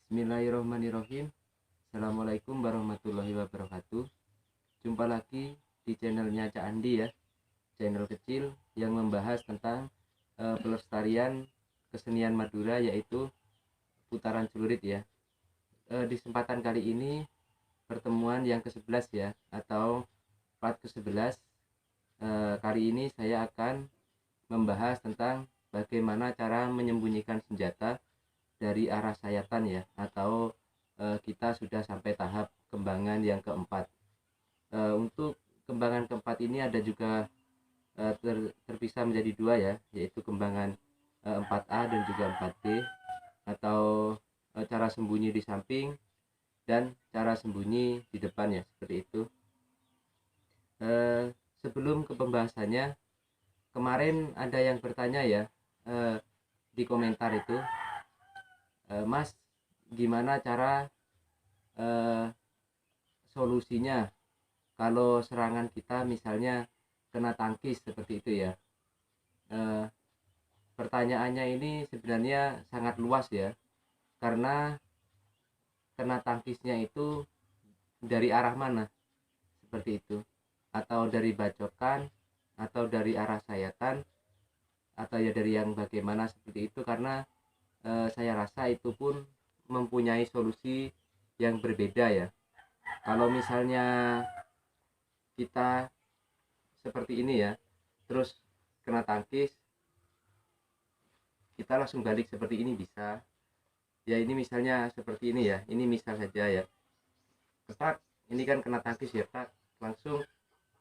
Bismillahirrahmanirrahim. Assalamualaikum warahmatullahi wabarakatuh. Jumpa lagi di channelnya Cak Andi ya, channel kecil yang membahas tentang pelestarian kesenian Madura, yaitu putaran celurit ya. Di kesempatan kali ini pertemuan yang ke-11 ya, atau part ke-11. Kali ini saya akan membahas tentang bagaimana cara menyembunyikan senjata dari arah sayatan ya, atau kita sudah sampai tahap kembangan yang keempat. Untuk kembangan keempat ini ada juga terpisah menjadi dua ya, yaitu kembangan 4A dan juga 4B, atau cara sembunyi di samping dan cara sembunyi di depan ya, seperti itu. Sebelum ke pembahasannya, kemarin ada yang bertanya ya di komentar itu, Mas, gimana cara solusinya kalau serangan kita misalnya kena tangkis seperti itu ya. Pertanyaannya ini sebenarnya sangat luas ya, karena kena tangkisnya itu dari arah mana seperti itu, atau dari bacokan, atau dari arah sayatan, atau ya dari yang bagaimana seperti itu, karena saya rasa itu pun mempunyai solusi yang berbeda ya. Kalau misalnya kita seperti ini ya, terus kena tangkis, kita langsung balik seperti ini bisa ya. Ini misalnya seperti ini ya, ini misal saja ya, ketak, ini kan kena tangkis ya, tak, langsung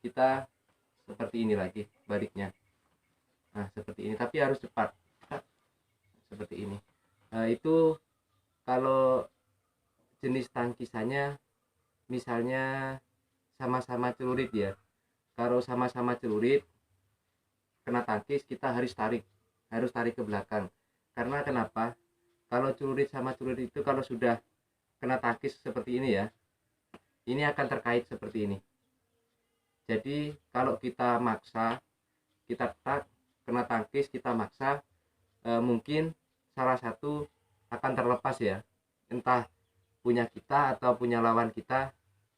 kita seperti ini lagi baliknya. Nah seperti ini, tapi harus cepat, tak, seperti ini. Itu kalau jenis tangkisannya misalnya sama-sama celurit ya. Kalau sama-sama celurit kena tangkis, kita harus tarik ke belakang. Karena kenapa? Kalau celurit sama celurit itu kalau sudah kena tangkis seperti ini ya, ini akan terkait seperti ini. Jadi kalau kita maksa, kita tak kena tangkis, kita maksa, mungkin salah satu akan terlepas ya, entah punya kita atau punya lawan kita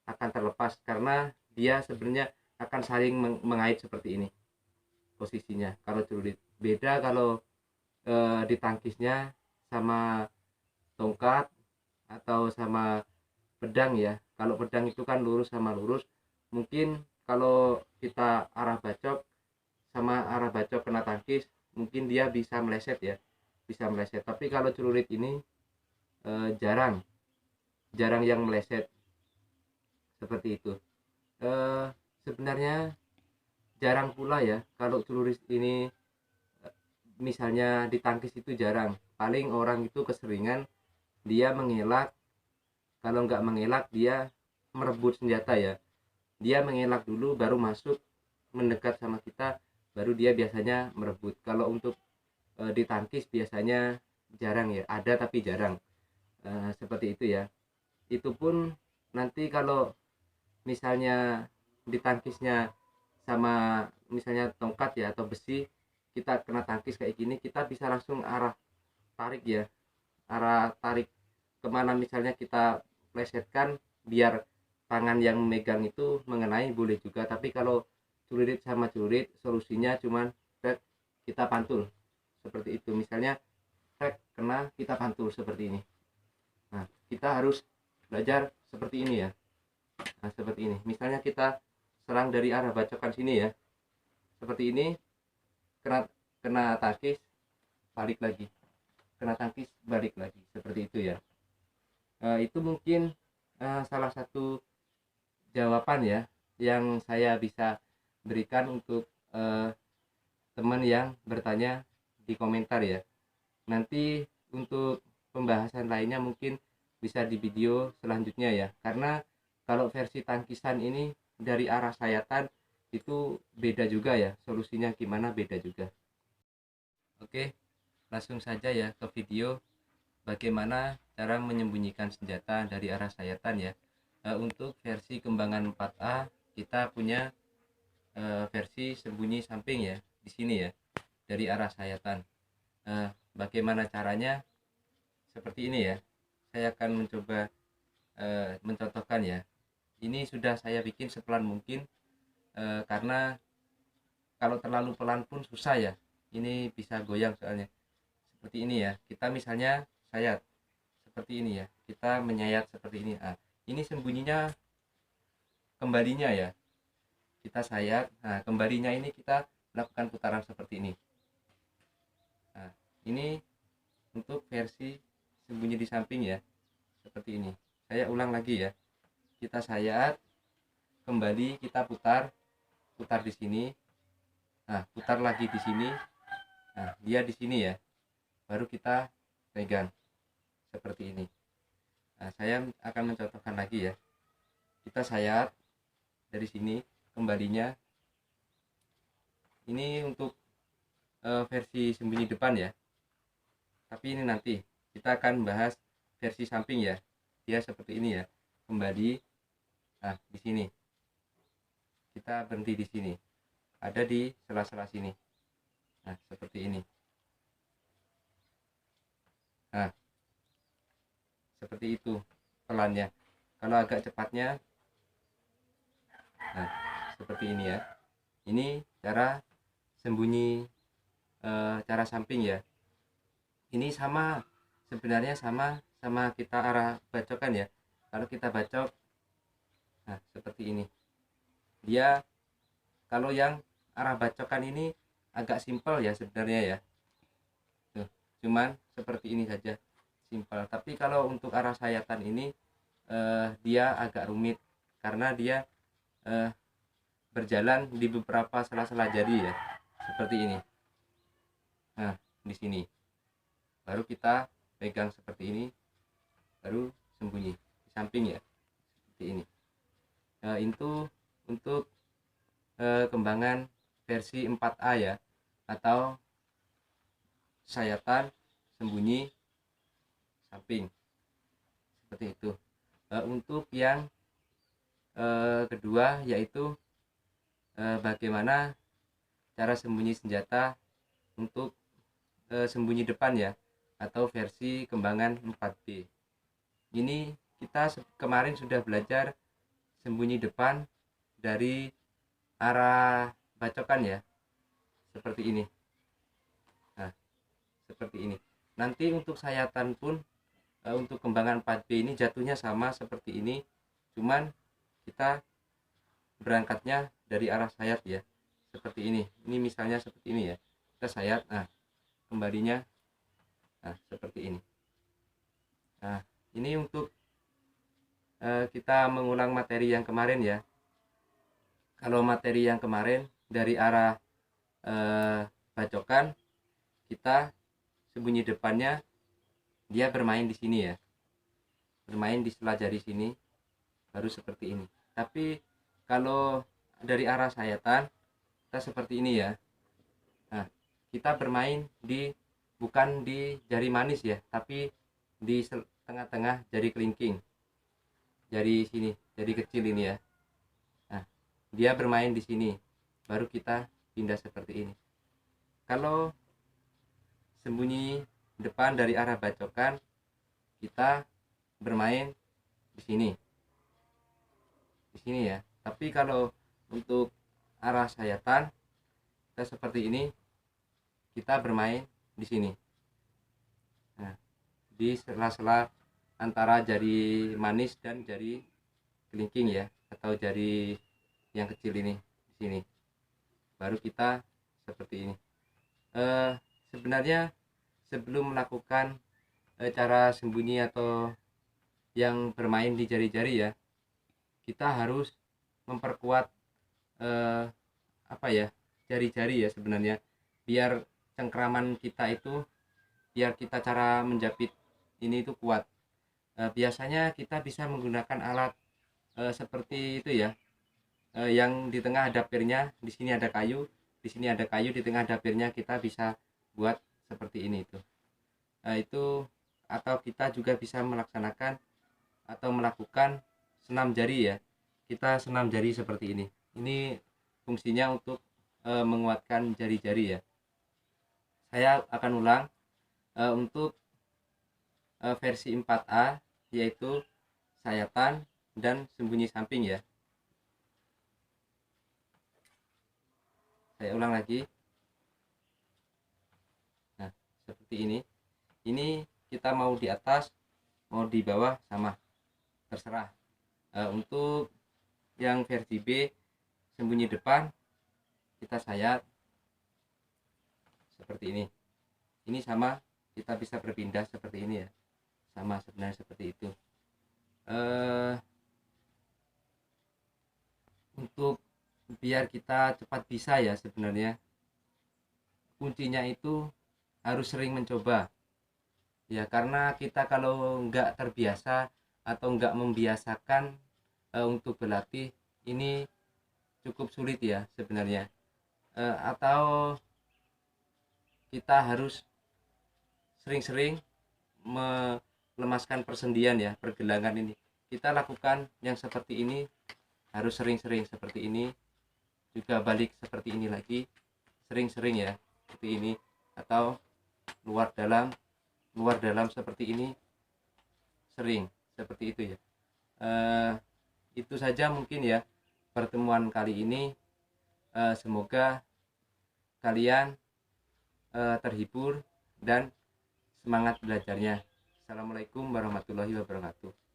akan terlepas, karena dia sebenarnya akan saling mengait seperti ini posisinya. Kalau celurit beda, kalau ditangkisnya sama tongkat atau sama pedang ya. Kalau pedang itu kan lurus sama lurus, mungkin kalau kita arah bacok sama arah bacok kena tangkis, mungkin dia bisa meleset ya, bisa meleset. Tapi kalau celurit ini jarang yang meleset seperti itu. Sebenarnya jarang pula ya kalau celurit ini misalnya ditangkis, itu jarang. Paling orang itu keseringan dia mengelak. Kalau nggak mengelak, dia merebut senjata ya, dia mengelak dulu baru masuk mendekat sama kita, baru dia biasanya merebut. Kalau untuk ditangkis biasanya jarang ya, ada tapi jarang. Seperti itu ya. Itu pun nanti kalau misalnya ditangkisnya sama misalnya tongkat ya atau besi, kita kena tangkis kayak gini, kita bisa langsung arah tarik ya, arah tarik kemana misalnya kita plesetkan, biar tangan yang megang itu mengenai, boleh juga. Tapi kalau celurit sama celurit, solusinya cuman kita pantul seperti itu. Misalnya kena, kita pantul seperti ini. Nah kita harus belajar seperti ini ya. Nah seperti ini, misalnya kita serang dari arah bacokan sini ya, seperti ini, kena tangkis, balik lagi, kena tangkis, balik lagi, seperti itu ya. Itu mungkin salah satu jawaban ya yang saya bisa berikan untuk teman yang bertanya di komentar ya. Nanti untuk pembahasan lainnya mungkin bisa di video selanjutnya ya, karena kalau versi tangkisan ini dari arah sayatan itu beda juga ya, solusinya gimana beda juga. Oke, langsung saja ya ke video bagaimana cara menyembunyikan senjata dari arah sayatan ya. Untuk versi kembangan 4A kita punya versi sembunyi samping ya, di sini ya, dari arah sayatan. Bagaimana caranya? Seperti ini ya, saya akan mencoba mencontohkan ya. Ini sudah saya bikin sepelan mungkin, karena kalau terlalu pelan pun susah ya, ini bisa goyang soalnya. Seperti ini ya, kita misalnya sayat seperti ini ya, kita menyayat seperti ini. Ini sembunyinya kembalinya ya, kita sayat. Kembalinya ini kita lakukan putaran seperti ini. Ini untuk versi sembunyi di samping ya, seperti ini. Saya ulang lagi ya, kita sayat, kembali kita putar di sini, putar lagi di sini, dia di sini ya, baru kita pegang seperti ini. Saya akan mencontohkan lagi ya, kita sayat dari sini, kembalinya ini untuk versi sembunyi depan ya, tapi ini nanti kita akan bahas versi samping ya. Dia seperti ini ya, kembali di sini kita berhenti di sini, ada di sela-sela sini, seperti ini. Seperti itu pelannya. Kalau agak cepatnya seperti ini ya. Ini cara sembunyi cara samping ya. Ini sama, sebenarnya sama kita arah bacokan ya. Kalau kita bacok seperti ini. Dia kalau yang arah bacokan ini agak simpel ya sebenarnya ya. Tuh, cuman seperti ini saja, simpel. Tapi kalau untuk arah sayatan ini dia agak rumit karena dia berjalan di beberapa sela-sela jari ya, seperti ini. Di sini baru kita pegang seperti ini, baru sembunyi di samping ya, seperti ini. Itu untuk kembangan versi 4A ya, atau sayatan sembunyi samping, seperti itu. Untuk yang kedua yaitu bagaimana cara sembunyi senjata untuk sembunyi depan ya, atau versi kembangan 4B. Ini kita kemarin sudah belajar sembunyi depan dari arah bacokan ya, seperti ini. Seperti ini. Nanti untuk sayatan pun untuk kembangan 4B ini jatuhnya sama seperti ini, cuman kita berangkatnya dari arah sayat ya, seperti ini. Ini misalnya seperti ini ya, kita sayat, kembalinya seperti ini. Ini untuk kita mengulang materi yang kemarin ya. Kalau materi yang kemarin dari arah bacokan, kita sembunyi depannya dia bermain di sini ya, bermain di sela jari sini, baru seperti ini. Tapi kalau dari arah sayatan kita seperti ini ya. Kita bermain bukan di jari manis ya, tapi di tengah-tengah jari kelingking, jari sini, jari kecil ini ya. Dia bermain di sini, baru kita pindah seperti ini. Kalau sembunyi depan dari arah bacokan, kita bermain di sini ya. Tapi kalau untuk arah sayatan kita seperti ini, kita bermain di sini, di sela-sela antara jari manis dan jari kelingking ya, atau jari yang kecil ini di sini, baru kita seperti ini. Sebenarnya sebelum melakukan cara sembunyi atau yang bermain di jari-jari ya, kita harus memperkuat jari-jari ya sebenarnya, biar cengkraman kita itu, biar kita cara menjepit ini itu kuat. Biasanya kita bisa menggunakan alat seperti itu ya, yang di tengah ada pirnya, di sini ada kayu, di sini ada kayu, di tengah ada pirnya, kita bisa buat seperti ini itu. Atau kita juga bisa melaksanakan atau melakukan senam jari ya. Kita senam jari seperti ini. Ini fungsinya untuk menguatkan jari-jari ya. Saya akan ulang untuk versi 4A yaitu sayatan dan sembunyi samping ya. Saya ulang lagi. Nah, seperti ini. Ini kita mau di atas, mau di bawah sama, terserah. Untuk yang versi B, sembunyi depan, kita sayat seperti ini. Ini sama, kita bisa berpindah seperti ini ya. Sama sebenarnya seperti itu. Untuk biar kita cepat bisa ya, sebenarnya kuncinya itu harus sering mencoba ya, karena kita kalau nggak terbiasa atau nggak membiasakan untuk berlatih ini cukup sulit ya sebenarnya. Atau kita harus sering-sering melemaskan persendian ya, pergelangan ini. Kita lakukan yang seperti ini harus sering-sering seperti ini, juga balik seperti ini lagi, sering-sering ya, seperti ini. Atau luar dalam seperti ini, sering seperti itu ya. Itu saja mungkin ya pertemuan kali ini. Semoga kalian terhibur dan semangat belajarnya. Assalamualaikum warahmatullahi wabarakatuh.